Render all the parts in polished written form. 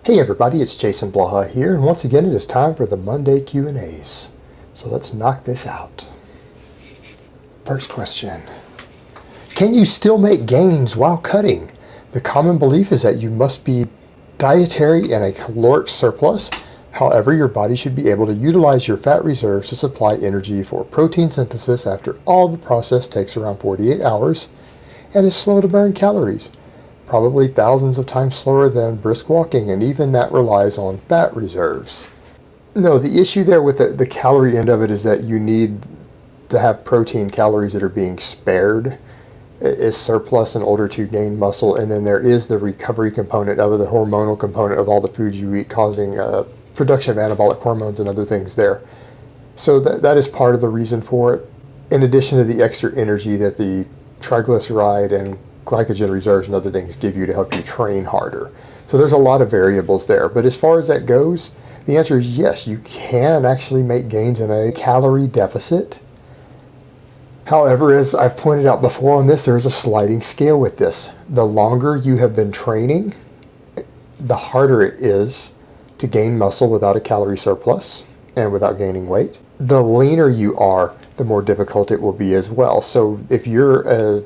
Hey everybody, it's Jason Blaha here, and once again it is time for the Monday Q&As. So let's knock this out. First question. Can you still make gains while cutting? The common belief is that you must be dietary and a caloric surplus. However, your body should be able to utilize your fat reserves to supply energy for protein synthesis after all the process takes around 48 hours and is slow to burn calories. Probably thousands of times slower than brisk walking, and even that relies on fat reserves. No, the issue there with the calorie end of it is that you need to have protein calories that are being spared is surplus in order to gain muscle, and then there is the recovery component of it, the hormonal component of all the foods you eat causing production of anabolic hormones and other things there. So that is part of the reason for it, in addition to the extra energy that the triglyceride and glycogen reserves and other things give you to help you train harder. So there's a lot of variables there. But as far as that goes, the answer is yes, you can actually make gains in a calorie deficit. However, as I've pointed out before on this, there's a sliding scale with this. The longer you have been training, the harder it is to gain muscle without a calorie surplus and without gaining weight. The leaner you are, the more difficult it will be as well. So if you're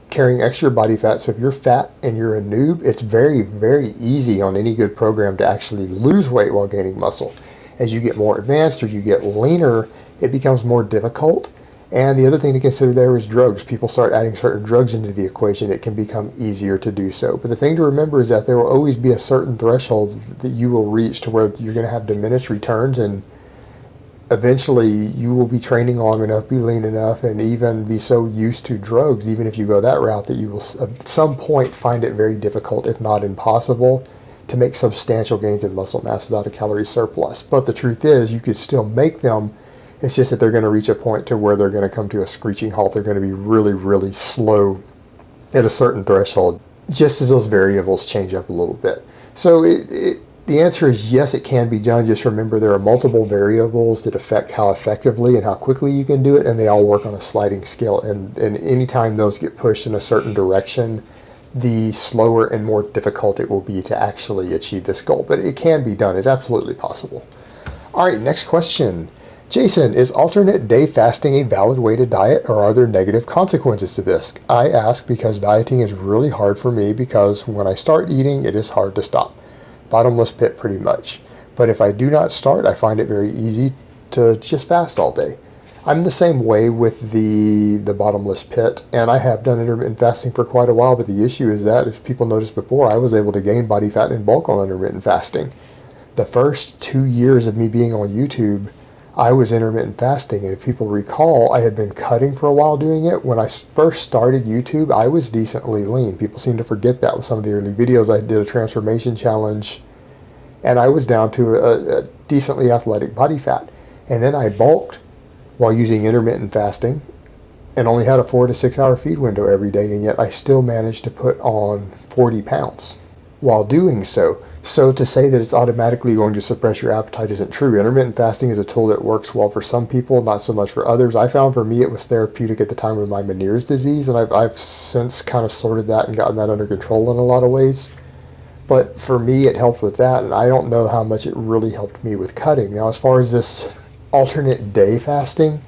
carrying extra body fat, so if you're fat and you're a noob, it's very, very easy on any good program to actually lose weight while gaining muscle. As you get more advanced or you get leaner, it becomes more difficult. And the other thing to consider there is drugs. People start adding certain drugs into the equation, it can become easier to do so. But the thing to remember is that there will always be a certain threshold that you will reach to where you're going to have diminished returns, and eventually you will be training long enough, be lean enough, and even be so used to drugs, even if you go that route, that you will at some point find it very difficult, if not impossible, to make substantial gains in muscle mass without a calorie surplus. But the truth is, you could still make them. It's just that they're going to reach a point to where they're going to come to a screeching halt. They're going to be really, really slow at a certain threshold, just as those variables change up a little bit. So the answer is yes, it can be done. Just remember there are multiple variables that affect how effectively and how quickly you can do it, and they all work on a sliding scale. And anytime those get pushed in a certain direction, the slower and more difficult it will be to actually achieve this goal. But it can be done. It's absolutely possible. All right, next question. Jason, is alternate day fasting a valid way to diet, or are there negative consequences to this? I ask because dieting is really hard for me, because when I start eating, it is hard to stop. Bottomless pit pretty much. But if I do not start, I find it very easy to just fast all day. I'm the same way with the bottomless pit, and I have done intermittent fasting for quite a while, but the issue is that, if people noticed before, I was able to gain body fat in bulk on intermittent fasting. The first 2 years of me being on YouTube, I was intermittent fasting, and if people recall, I had been cutting for a while doing it. When I first started YouTube, I was decently lean. People seem to forget that with some of the early videos. I did a transformation challenge, and I was down to a decently athletic body fat. And then I bulked while using intermittent fasting and only had a 4 to 6 hour feed window every day, and yet I still managed to put on 40 pounds while doing so. So to say that it's automatically going to suppress your appetite isn't true. Intermittent fasting is a tool that works well for some people, not so much for others. I found for me it was therapeutic at the time of my Meniere's disease, and I've since kind of sorted that and gotten that under control in a lot of ways. But for me, it helped with that, and I don't know how much it really helped me with cutting. Now, as far as this alternate day fasting,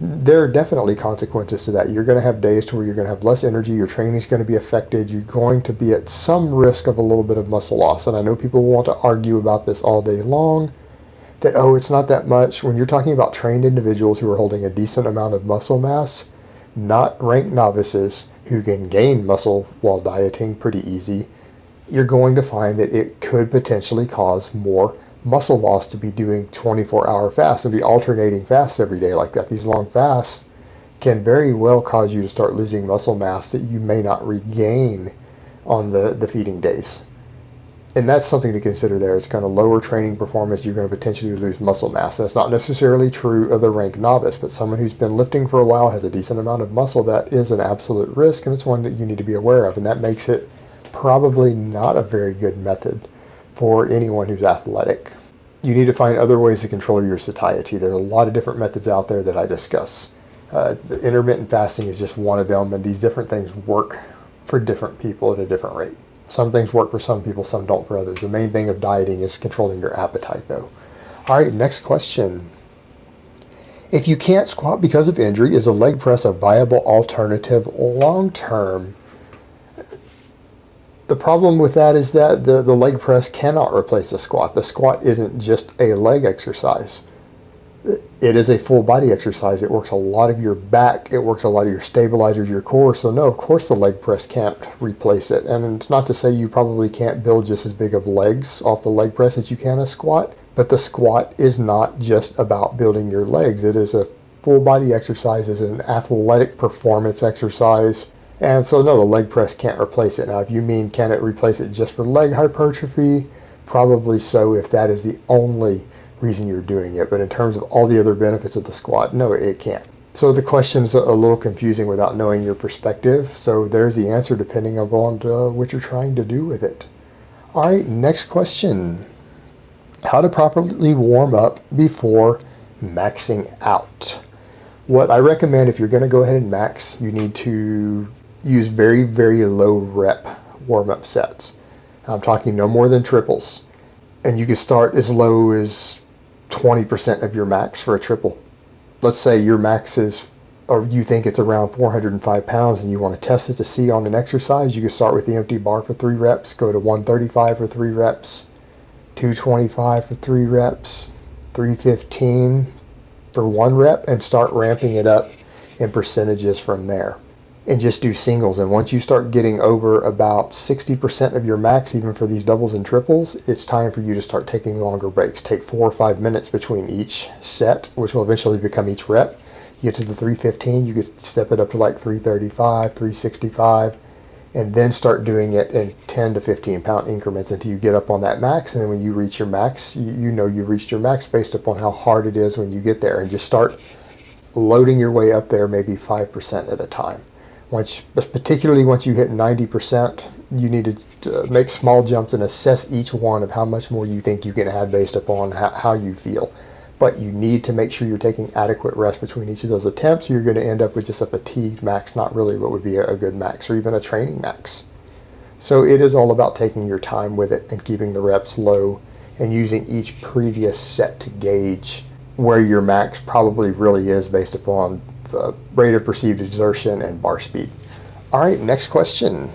there are definitely consequences to that. You're going to have days to where you're going to have less energy, your training is going to be affected, you're going to be at some risk of a little bit of muscle loss. And I know people want to argue about this all day long, that, oh, it's not that much. When you're talking about trained individuals who are holding a decent amount of muscle mass, not ranked novices who can gain muscle while dieting pretty easy, you're going to find that it could potentially cause more muscle loss to be doing 24-hour fasts and be alternating fasts every day like that. These long fasts can very well cause you to start losing muscle mass that you may not regain on the feeding days. And that's something to consider there. It's going to lower training performance. You're going to potentially lose muscle mass. That's not necessarily true of the ranked novice, but someone who's been lifting for a while, has a decent amount of muscle, that is an absolute risk, and it's one that you need to be aware of. And that makes it probably not a very good method for anyone who's athletic. You need to find other ways to control your satiety. There are a lot of different methods out there that I discuss. The intermittent fasting is just one of them, and these different things work for different people at a different rate. Some things work for some people, some don't for others. The main thing of dieting is controlling your appetite, though. All right, next question. If you can't squat because of injury, is a leg press a viable alternative long term? The problem with that is that the leg press cannot replace the squat. The squat isn't just a leg exercise. It is a full body exercise. It works a lot of your back. It works a lot of your stabilizers, your core. So no, of course the leg press can't replace it. And it's not to say you probably can't build just as big of legs off the leg press as you can a squat. But the squat is not just about building your legs. It is a full body exercise. It's an athletic performance exercise. And so no, the leg press can't replace it. Now, if you mean can it replace it just for leg hypertrophy, probably so if that is the only reason you're doing it. But in terms of all the other benefits of the squat, no, it can't. So the question's a little confusing without knowing your perspective. So there's the answer depending upon what you're trying to do with it. All right, next question. How to properly warm up before maxing out. What I recommend if you're going to go ahead and max, you need to use very, very low rep warm-up sets. I'm talking no more than triples. And you can start as low as 20% of your max for a triple. Let's say your max is, or you think it's around 405 pounds and you want to test it to see on an exercise. You can start with the empty bar for 3 reps, go to 135 for 3 reps, 225 for 3 reps, 315 for 1 rep, and start ramping it up in percentages from there. And just do singles. And once you start getting over about 60% of your max, even for these doubles and triples, it's time for you to start taking longer breaks. Take 4 or 5 minutes between each set, which will eventually become each rep. You get to the 315, you could step it up to like 335, 365, and then start doing it in 10 to 15 pound increments until you get up on that max. And then when you reach your max, you know you've reached your max based upon how hard it is when you get there. And just start loading your way up there, maybe 5% at a time. Particularly once you hit 90%, you need to make small jumps and assess each one of how much more you think you can add based upon how you feel. But you need to make sure you're taking adequate rest between each of those attempts. You're going to end up with just a fatigued max, not really what would be a good max or even a training max. So it is all about taking your time with it and keeping the reps low and using each previous set to gauge where your max probably really is based upon rate of perceived exertion and bar speed. All right, next question.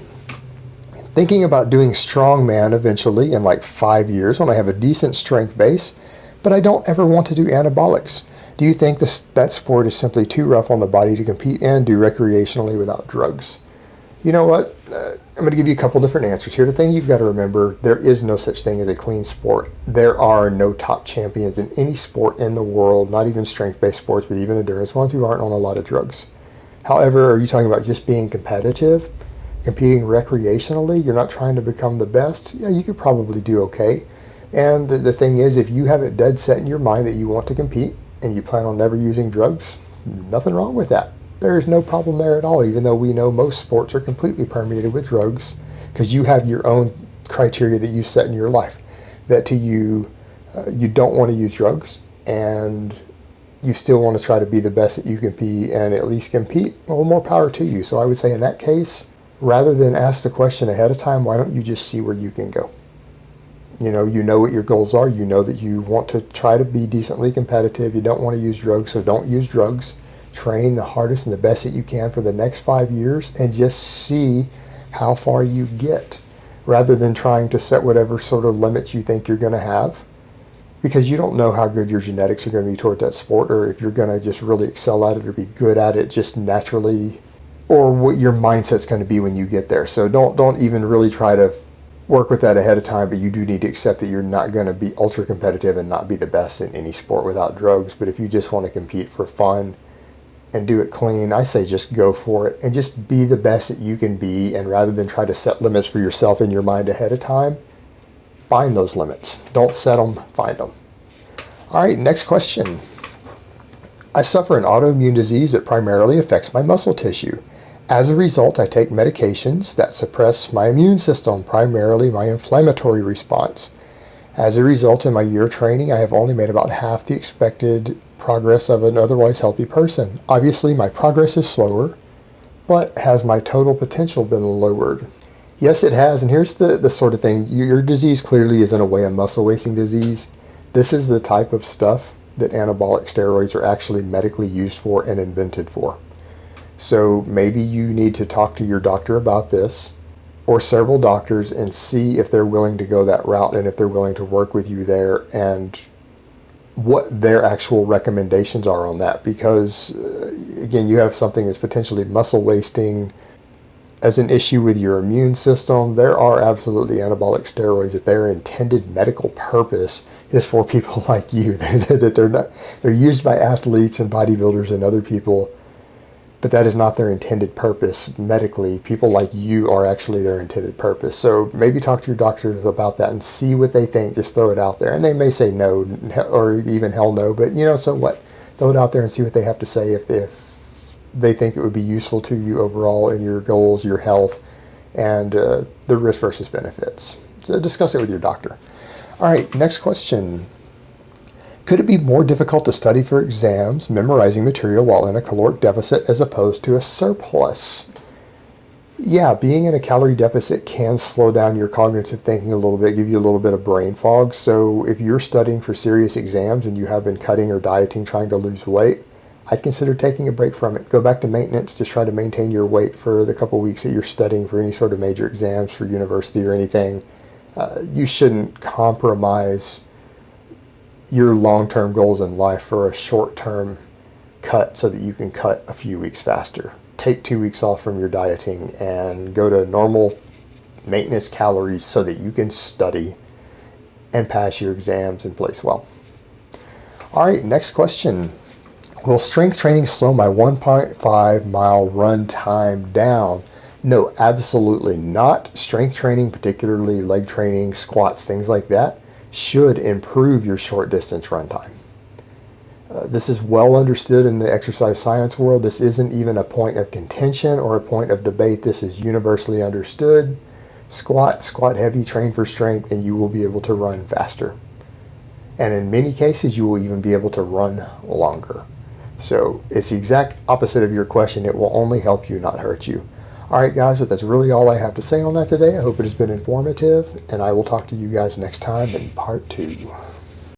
Thinking about doing strongman eventually in like 5 years when I have a decent strength base, but I don't ever want to do anabolics. Do you think that sport is simply too rough on the body to compete in, do recreationally without drugs? You know what? I'm going to give you a couple different answers here. The thing you've got to remember, there is no such thing as a clean sport. There are no top champions in any sport in the world, not even strength-based sports, but even endurance ones, who aren't on a lot of drugs. However, are you talking about just being competitive, competing recreationally? You're not trying to become the best? Yeah, you could probably do okay. And the thing is, if you have it dead set in your mind that you want to compete and you plan on never using drugs, nothing wrong with that. There's no problem there at all, even though we know most sports are completely permeated with drugs, because you have your own criteria that you set in your life. That to you, you don't want to use drugs, and you still want to try to be the best that you can be and at least compete. Well, more power to you. So I would say in that case, rather than ask the question ahead of time, why don't you just see where you can go? You know what your goals are. You know that you want to try to be decently competitive. You don't want to use drugs, so don't use drugs. Train the hardest and the best that you can for the next 5 years and just see how far you get, rather than trying to set whatever sort of limits you think you're going to have, because you don't know how good your genetics are going to be toward that sport, or if you're going to just really excel at it or be good at it just naturally, or what your mindset's going to be when you get there. So don't even really try to work with that ahead of time, but you do need to accept that you're not going to be ultra competitive and not be the best in any sport without drugs. But if you just want to compete for fun and do it clean, I say just go for it and just be the best that you can be. And rather than try to set limits for yourself in your mind ahead of time, find those limits. Don't set them, find them. All right, next question. I suffer an autoimmune disease that primarily affects my muscle tissue. As a result, I take medications that suppress my immune system, primarily my inflammatory response. As a result, in my year of training, I have only made about half the expected progress of an otherwise healthy person. Obviously, my progress is slower, but has my total potential been lowered? Yes, it has. And here's the sort of thing. Your disease clearly is in a way a muscle wasting disease. This is the type of stuff that anabolic steroids are actually medically used for and invented for. So maybe you need to talk to your doctor about this, or several doctors, and see if they're willing to go that route and if they're willing to work with you there and what their actual recommendations are on that. Because again, you have something that's potentially muscle wasting as an issue with your immune system. There are absolutely anabolic steroids that their intended medical purpose is for people like you. They're used by athletes and bodybuilders and other people, but that is not their intended purpose medically. People like you are actually their intended purpose. So maybe talk to your doctors about that and see what they think. Just throw it out there. And they may say no, or even hell no, but so what? Throw it out there and see what they have to say if they think it would be useful to you overall in your goals, your health, and the risk versus benefits. So discuss it with your doctor. All right, next question. Could it be more difficult to study for exams, memorizing material while in a caloric deficit as opposed to a surplus? Yeah, being in a calorie deficit can slow down your cognitive thinking a little bit, give you a little bit of brain fog. So if you're studying for serious exams and you have been cutting or dieting, trying to lose weight, I'd consider taking a break from it. Go back to maintenance. Just try to maintain your weight for the couple weeks that you're studying for any sort of major exams for university or anything. You shouldn't compromise your long-term goals in life for a short-term cut so that you can cut a few weeks faster. Take 2 weeks off from your dieting and go to normal maintenance calories so that you can study and pass your exams and place well. All right, next question. Will strength training slow my 1.5 mile run time down? No, absolutely not. Strength training, particularly leg training, squats, things like that, should improve your short distance run time. This is well understood in the exercise science world. This isn't even a point of contention or a point of debate. This is universally understood. Squat heavy, train for strength, and you will be able to run faster. And in many cases, you will even be able to run longer. So it's the exact opposite of your question. It will only help you, not hurt you. All right, guys, but that's really all I have to say on that today. I hope it has been informative, and I will talk to you guys next time in part 2.